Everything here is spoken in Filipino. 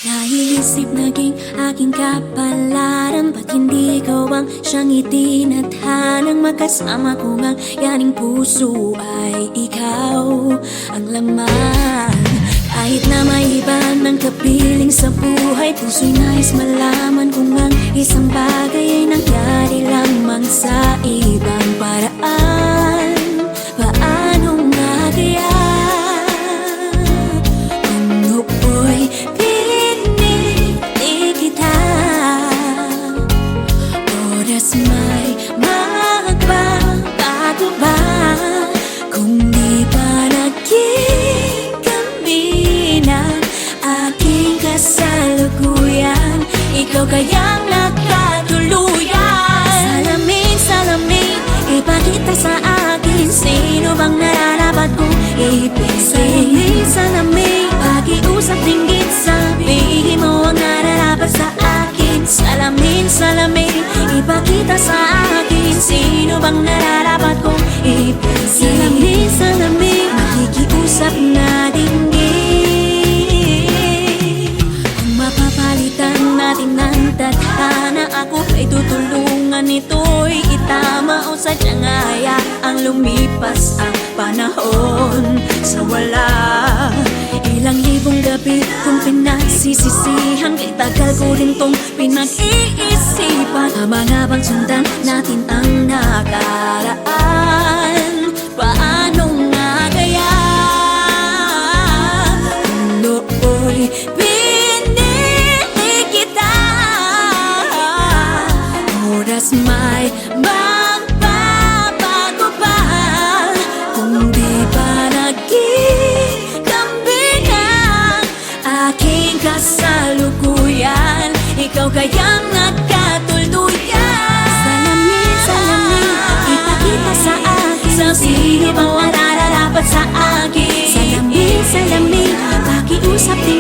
Naiisip naging aking kapalaran, ba't hindi ikaw ang siyang itinadhanang magkasama ko ngang yaning puso ay ikaw ang laman. Kahit na may iba ng kapiling sa buhay, puso'y nais malaman kung ang isang bagay ay nangyari lamang sa ibang paraan. Paano nga kaya kung nooy pinili kita? Oras may magbabago ba kung di pa naging kami ng aking kasalukuyan? Ikaw kayang nakatuluyan. Salamin, salamin, ipakita sa akin sino bang nararapat kong ibigin. Salamin, salamin, pakiusap dinggit, sabihin mo ang nararapat sa akin. Salamin, salamin, ipakita sa akin sino bang nararapat kong ibigin. Salamin, salamin, makikiusap na dinggit. Kung mapapalitan natin ng tadhana, ako ay tutulungan nito'y itama, o sadyang hayaang lumipas ang panahon sa wala. Ilang libong gabi kung pinagsisisihan, kay tagal ko rin tong pinag-iisipan. Tama nga bang sundan natin ang nakaraan? Paano nga kaya kung nooy pinili kita? Oras may magbabago ba kung di pa naging kambing ang aking kasalukuyan? Ikaw kayang nagkatuluyan. Salamin, salamin, ipakita sa akin sino bang nararapat sa akin. Salamin, salamin, pakiusap din